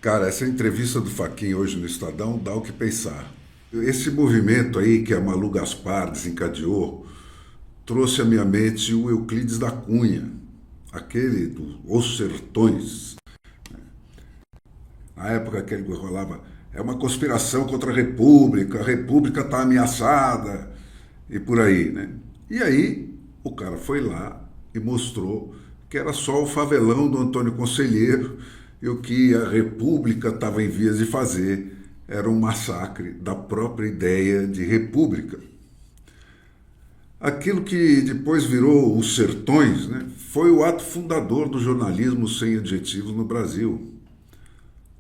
Cara, essa entrevista do Fachin hoje no Estadão dá o que pensar. Esse movimento aí que a Malu Gaspar desencadeou trouxe à minha mente o Euclides da Cunha, aquele dos Os Sertões. Na época que ele rolava, é uma conspiração contra a República está ameaçada e por aí, né? E aí o cara foi lá e mostrou que era só o favelão do Antônio Conselheiro e o que a República estava em vias de fazer era um massacre da própria ideia de república. Aquilo que depois virou os sertões, né, foi o ato fundador do jornalismo sem adjetivos no Brasil.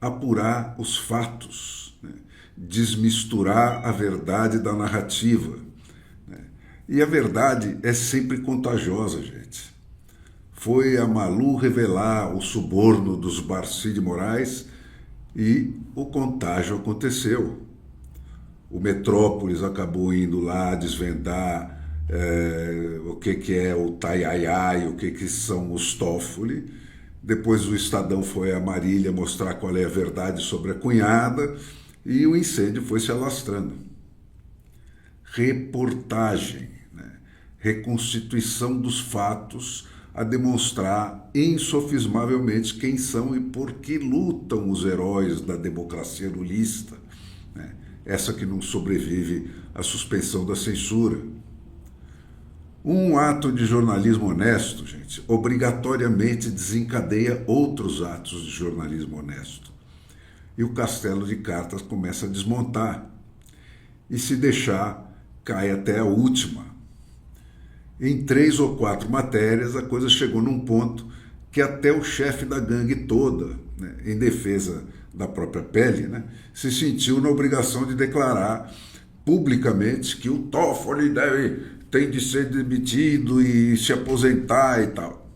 Apurar os fatos, né, desmisturar a verdade da narrativa. Né. E a verdade é sempre contagiosa, gente. Foi a Malu revelar o suborno dos Barcy de Moraes e o contágio aconteceu. O Metrópolis acabou indo lá desvendar o que é o Taiaiai, o que são os Toffoli. Depois o Estadão foi a Marília mostrar qual é a verdade sobre a cunhada e o incêndio foi se alastrando. Reportagem, né? Reconstituição dos fatos a demonstrar insofismavelmente quem são e por que lutam os heróis da democracia lulista, né? Essa que não sobrevive à suspensão da censura. Um ato de jornalismo honesto, gente, obrigatoriamente desencadeia outros atos de jornalismo honesto. E o castelo de cartas começa a desmontar. E se deixar, cai até a última. Em 3 ou 4 matérias, a coisa chegou num ponto que até o chefe da gangue toda, né, em defesa da própria pele, né, se sentiu na obrigação de declarar publicamente que o Toffoli tem de ser demitido e se aposentar e tal.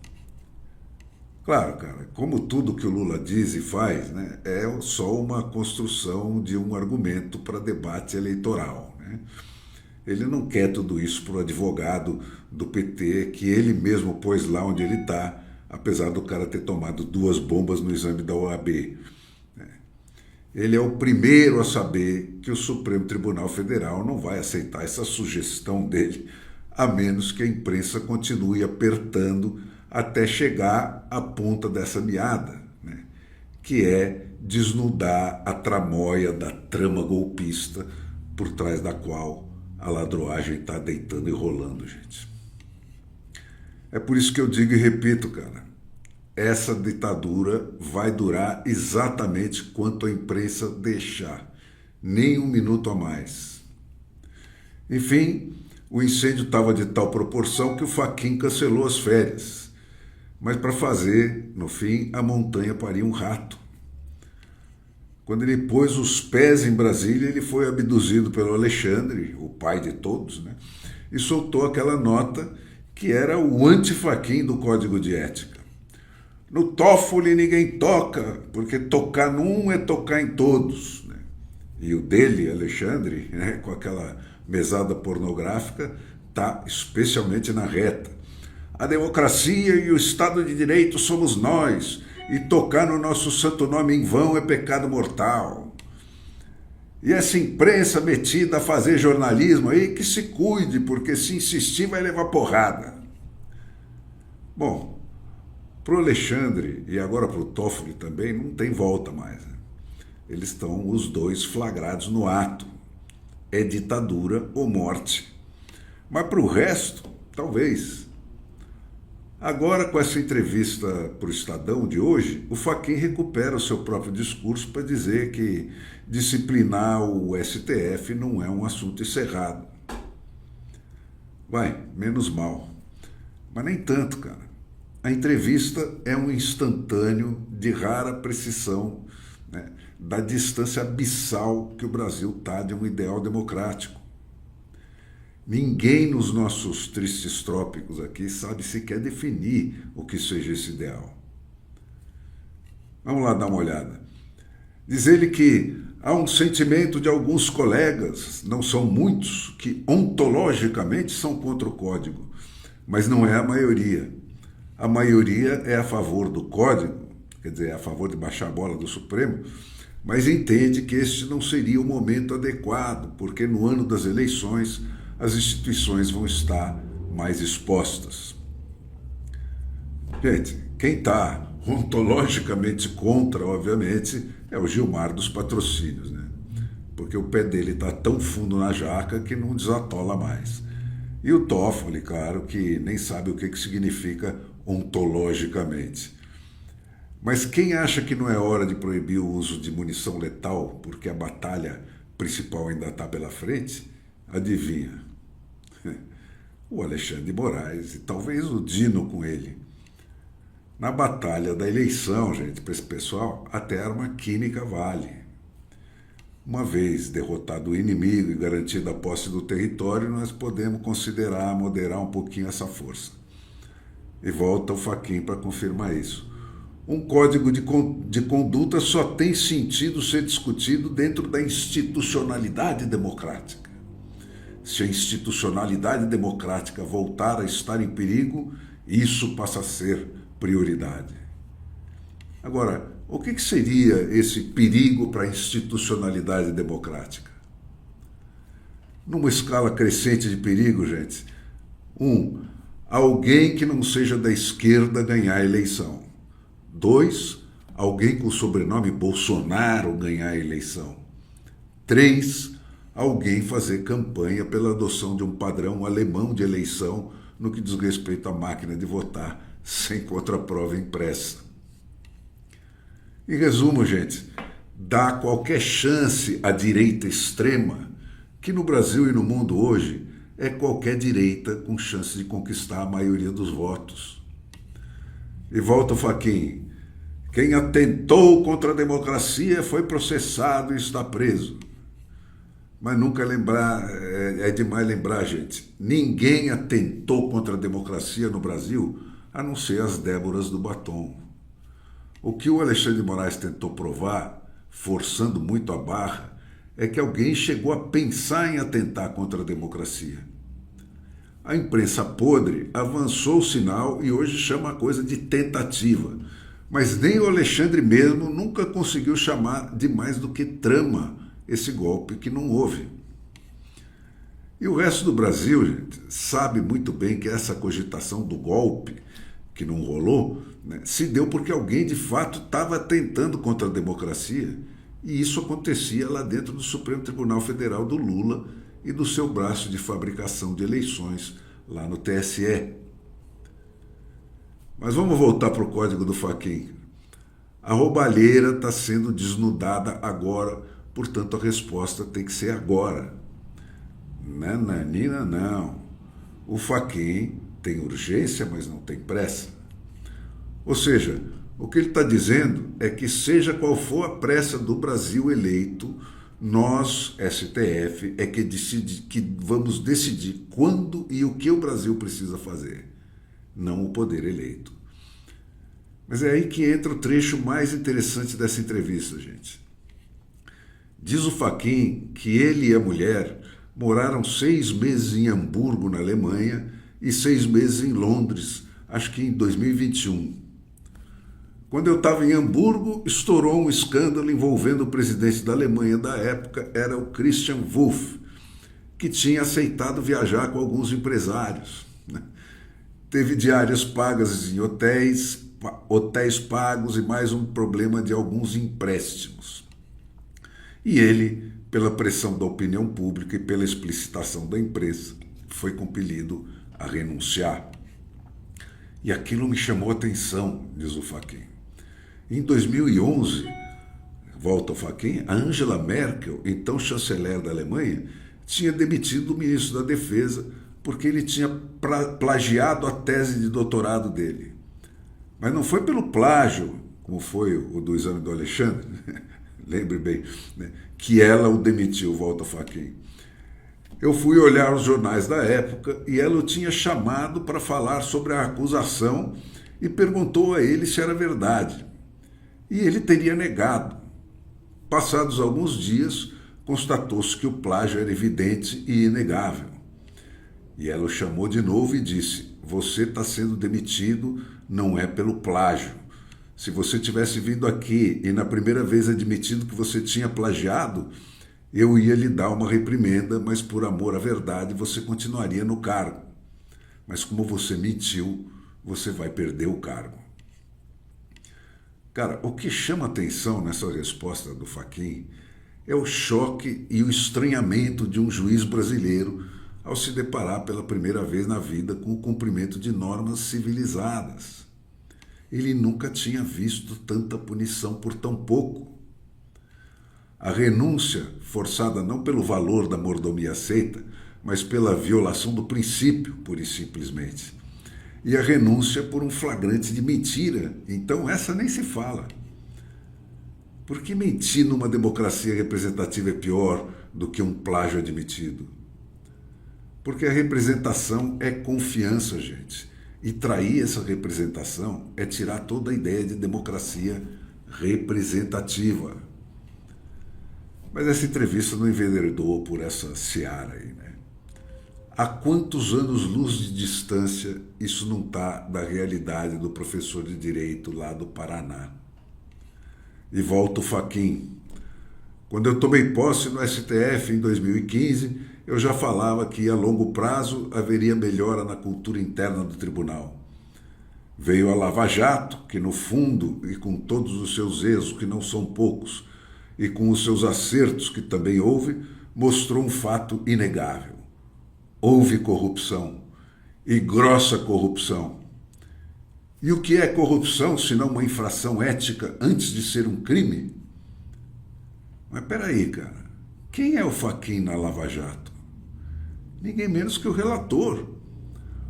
Claro, cara, como tudo que o Lula diz e faz, né, é só uma construção de um argumento para debate eleitoral, né? Ele não quer tudo isso para o advogado do PT, que ele mesmo pôs lá onde ele está, apesar do cara ter tomado 2 bombas no exame da OAB. Ele é o primeiro a saber que o Supremo Tribunal Federal não vai aceitar essa sugestão dele, a menos que a imprensa continue apertando até chegar à ponta dessa meada, né? Que é desnudar a tramóia da trama golpista por trás da qual a ladroagem está deitando e rolando, gente. É por isso que eu digo e repito, cara, essa ditadura vai durar exatamente quanto a imprensa deixar, nem um minuto a mais. Enfim, o incêndio estava de tal proporção que o Fachin cancelou as férias. Mas para fazer, no fim, a montanha paria um rato. Quando ele pôs os pés em Brasília, ele foi abduzido pelo Alexandre, o pai de todos, né? E soltou aquela nota que era o anti-Fachin do Código de Ética. No Toffoli ninguém toca, porque tocar num é tocar em todos, né? E o dele, Alexandre, né, com aquela mesada pornográfica, está especialmente na reta. A democracia e o Estado de Direito somos nós, e tocar no nosso santo nome em vão é pecado mortal. E essa imprensa metida a fazer jornalismo aí, que se cuide, porque se insistir vai levar porrada. Bom, para o Alexandre e agora para o Toffoli também não tem volta mais, né? Eles estão os dois flagrados no ato. É ditadura ou morte. Mas para o resto, talvez. Agora, com essa entrevista para o Estadão de hoje, o Fachin recupera o seu próprio discurso para dizer que disciplinar o STF não é um assunto encerrado. Vai, menos mal. Mas nem tanto, cara. A entrevista é um instantâneo de rara precisão, né, da distância abissal que o Brasil está de um ideal democrático. Ninguém nos nossos tristes trópicos aqui sabe sequer definir o que seja esse ideal. Vamos lá dar uma olhada. Diz ele que há um sentimento de alguns colegas, não são muitos, que ontologicamente são contra o código, mas não é a maioria. A maioria é a favor do código, quer dizer, é a favor de baixar a bola do Supremo, mas entende que este não seria o momento adequado, porque no ano das eleições as instituições vão estar mais expostas. Gente, quem está ontologicamente contra, obviamente, é o Gilmar dos patrocínios, né? Porque o pé dele está tão fundo na jaca que não desatola mais. E o Toffoli, claro, que nem sabe o que significa ontologicamente. Mas quem acha que não é hora de proibir o uso de munição letal, porque a batalha principal ainda está pela frente, adivinha? O Alexandre de Moraes e talvez o Dino com ele. Na batalha da eleição, gente, para esse pessoal, até arma química vale. Uma vez derrotado o inimigo e garantida a posse do território, nós podemos considerar moderar um pouquinho essa força. E volta o Fachin para confirmar isso. Um código de conduta só tem sentido ser discutido dentro da institucionalidade democrática. Se a institucionalidade democrática voltar a estar em perigo, isso passa a ser prioridade. Agora, o que seria esse perigo para a institucionalidade democrática? Numa escala crescente de perigo, gente, alguém que não seja da esquerda ganhar a eleição. 2, alguém com o sobrenome Bolsonaro ganhar a eleição. 3, alguém fazer campanha pela adoção de um padrão alemão de eleição no que diz respeito à máquina de votar sem contraprova impressa. Em resumo, gente, dá qualquer chance à direita extrema, que no Brasil e no mundo hoje é qualquer direita com chance de conquistar a maioria dos votos. E volta o Fachin. Quem atentou contra a democracia foi processado e está preso. Mas nunca lembrar, é demais lembrar, gente, ninguém atentou contra a democracia no Brasil, a não ser as Déboras do batom. O que o Alexandre de Moraes tentou provar, forçando muito a barra, é que alguém chegou a pensar em atentar contra a democracia. A imprensa podre avançou o sinal e hoje chama a coisa de tentativa. Mas nem o Alexandre mesmo nunca conseguiu chamar de mais do que trama esse golpe que não houve. E o resto do Brasil, gente, sabe muito bem que essa cogitação do golpe, que não rolou, né, se deu porque alguém de fato estava tentando contra a democracia. E isso acontecia lá dentro do Supremo Tribunal Federal do Lula e do seu braço de fabricação de eleições lá no TSE. Mas vamos voltar para o código do Fachin. A roubalheira está sendo desnudada agora, portanto a resposta tem que ser agora. Nananina, não. O Fachin tem urgência, mas não tem pressa. Ou seja, o que ele está dizendo é que seja qual for a pressa do Brasil eleito, nós, STF, é que vamos decidir quando e o que o Brasil precisa fazer, não o poder eleito. Mas é aí que entra o trecho mais interessante dessa entrevista, gente. Diz o Fachin que ele e a mulher moraram 6 meses em Hamburgo, na Alemanha, e 6 meses em Londres, acho que em 2021. Quando eu estava em Hamburgo, estourou um escândalo envolvendo o presidente da Alemanha da época, era o Christian Wulff, que tinha aceitado viajar com alguns empresários. Teve diárias pagas em hotéis pagos e mais um problema de alguns empréstimos. E ele, pela pressão da opinião pública e pela explicitação da imprensa, foi compelido a renunciar. E aquilo me chamou a atenção, diz o Fachin. Em 2011, volta o Fachin, a Angela Merkel, então chanceler da Alemanha, tinha demitido o ministro da Defesa porque ele tinha plagiado a tese de doutorado dele. Mas não foi pelo plágio, como foi o do exame do Alexandre, lembre bem, né, que ela o demitiu, volta o Fachin. Eu fui olhar os jornais da época e ela o tinha chamado para falar sobre a acusação e perguntou a ele se era verdade. E ele teria negado. Passados alguns dias, constatou-se que o plágio era evidente e inegável. E ela o chamou de novo e disse: você está sendo demitido, não é pelo plágio. Se você tivesse vindo aqui e na primeira vez admitido que você tinha plagiado, eu ia lhe dar uma reprimenda, mas por amor à verdade você continuaria no cargo. Mas como você mentiu, você vai perder o cargo. Cara, o que chama atenção nessa resposta do Fachin é o choque e o estranhamento de um juiz brasileiro ao se deparar pela primeira vez na vida com o cumprimento de normas civilizadas. Ele nunca tinha visto tanta punição por tão pouco. A renúncia, forçada não pelo valor da mordomia aceita, mas pela violação do princípio, pura e simplesmente. E a renúncia por um flagrante de mentira. Então essa nem se fala. Por que mentir numa democracia representativa é pior do que um plágio admitido? Porque a representação é confiança, gente. E trair essa representação é tirar toda a ideia de democracia representativa. Mas essa entrevista não enveredou por essa seara aí, né? Há quantos anos-luz de distância isso não está da realidade do professor de Direito lá do Paraná? E volta o Fachin. Quando eu tomei posse no STF em 2015, eu já falava que a longo prazo haveria melhora na cultura interna do tribunal. Veio a Lava Jato, que no fundo, e com todos os seus erros, que não são poucos, e com os seus acertos, que também houve, mostrou um fato inegável. Houve corrupção, e grossa corrupção. E o que é corrupção, se não uma infração ética antes de ser um crime? Mas peraí, cara, quem é o Fachin na Lava Jato? Ninguém menos que o relator.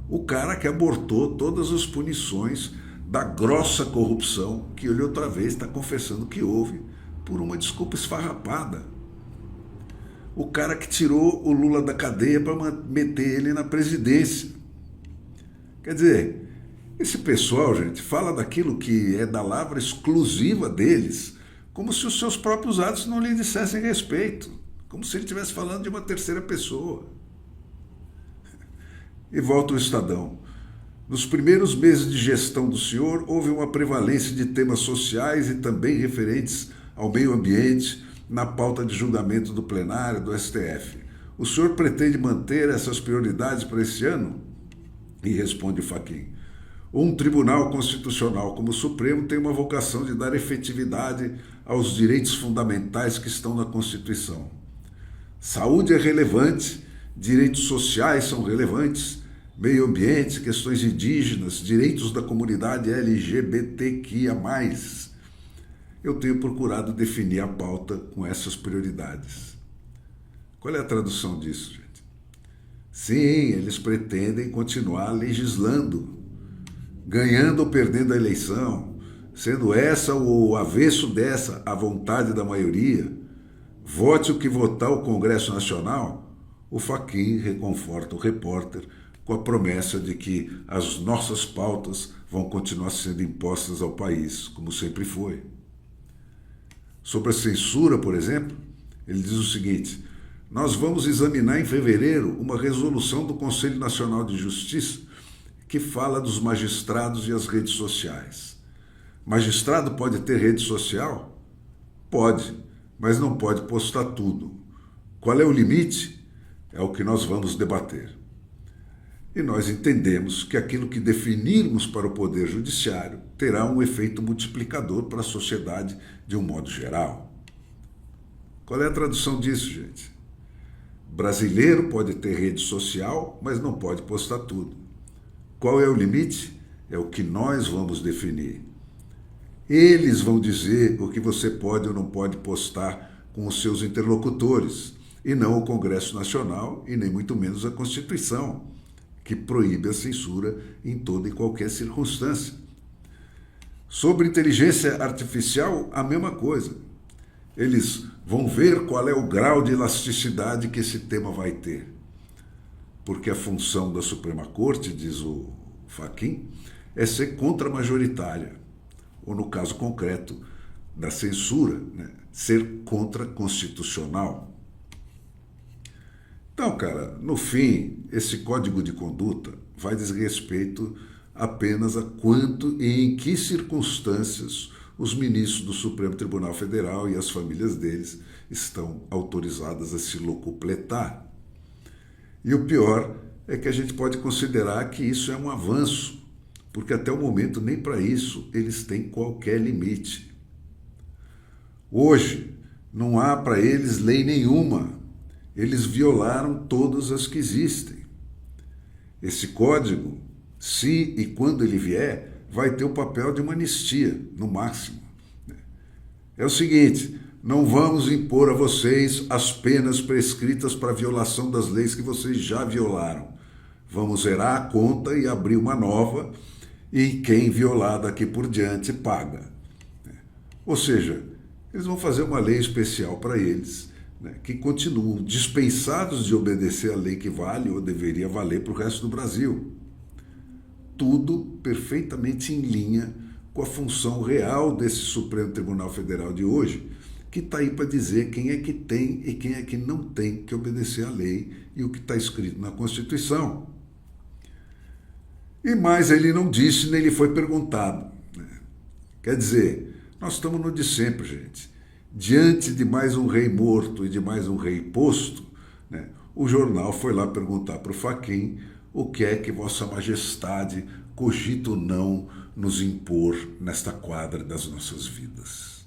O cara que abortou todas as punições da grossa corrupção que ele outra vez está confessando que houve por uma desculpa esfarrapada. O cara que tirou o Lula da cadeia para meter ele na presidência. Quer dizer, esse pessoal, gente, fala daquilo que é da lavra exclusiva deles, como se os seus próprios atos não lhe dissessem respeito, como se ele estivesse falando de uma terceira pessoa. E volta o Estadão. Nos primeiros meses de gestão do senhor, houve uma prevalência de temas sociais e também referentes ao meio ambiente na pauta de julgamento do plenário do STF. O senhor pretende manter essas prioridades para esse ano? E responde o Fachin. Um tribunal constitucional como o Supremo tem uma vocação de dar efetividade aos direitos fundamentais que estão na Constituição. Saúde é relevante, direitos sociais são relevantes, meio ambiente, questões indígenas, direitos da comunidade LGBTQIA+. Eu tenho procurado definir a pauta com essas prioridades. Qual é a tradução disso, gente? Sim, eles pretendem continuar legislando, ganhando ou perdendo a eleição, sendo essa ou o avesso dessa a vontade da maioria. Vote o que votar o Congresso Nacional. O Fachin reconforta o repórter com a promessa de que as nossas pautas vão continuar sendo impostas ao país, como sempre foi. Sobre a censura, por exemplo, ele diz o seguinte: nós vamos examinar em fevereiro uma resolução do Conselho Nacional de Justiça que fala dos magistrados e as redes sociais. Magistrado pode ter rede social? Pode, mas não pode postar tudo. Qual é o limite? É o que nós vamos debater. E nós entendemos que aquilo que definirmos para o Poder Judiciário terá um efeito multiplicador para a sociedade de um modo geral. Qual é a tradução disso, gente? Brasileiro pode ter rede social, mas não pode postar tudo. Qual é o limite? É o que nós vamos definir. Eles vão dizer o que você pode ou não pode postar com os seus interlocutores, e não o Congresso Nacional e nem muito menos a Constituição, que proíbe a censura em toda e qualquer circunstância. Sobre inteligência artificial, a mesma coisa. Eles vão ver qual é o grau de elasticidade que esse tema vai ter. Porque a função da Suprema Corte, diz o Fachin, é ser contra-majoritária, ou no caso concreto da censura, né, ser contra-constitucional. Então, cara, no fim, esse código de conduta vai dizer respeito apenas a quanto e em que circunstâncias os ministros do Supremo Tribunal Federal e as famílias deles estão autorizadas a se locupletar. E o pior é que a gente pode considerar que isso é um avanço, porque até o momento nem para isso eles têm qualquer limite. Hoje não há para eles lei nenhuma, eles violaram todas as que existem. Esse código, se e quando ele vier, vai ter o papel de uma anistia, no máximo. É o seguinte, não vamos impor a vocês as penas prescritas para a violação das leis que vocês já violaram. Vamos zerar a conta e abrir uma nova, e quem violar daqui por diante paga. Ou seja, eles vão fazer uma lei especial para eles, que continuam dispensados de obedecer a lei que vale ou deveria valer para o resto do Brasil. Tudo perfeitamente em linha com a função real desse Supremo Tribunal Federal de hoje, que está aí para dizer quem é que tem e quem é que não tem que obedecer à lei e o que está escrito na Constituição. E mais ele não disse, nem lhe foi perguntado. Quer dizer, nós estamos no de sempre, gente. Diante de mais um rei morto e de mais um rei posto, o jornal foi lá perguntar para o Fachin o que é que Vossa Majestade cogita ou não nos impor nesta quadra das nossas vidas.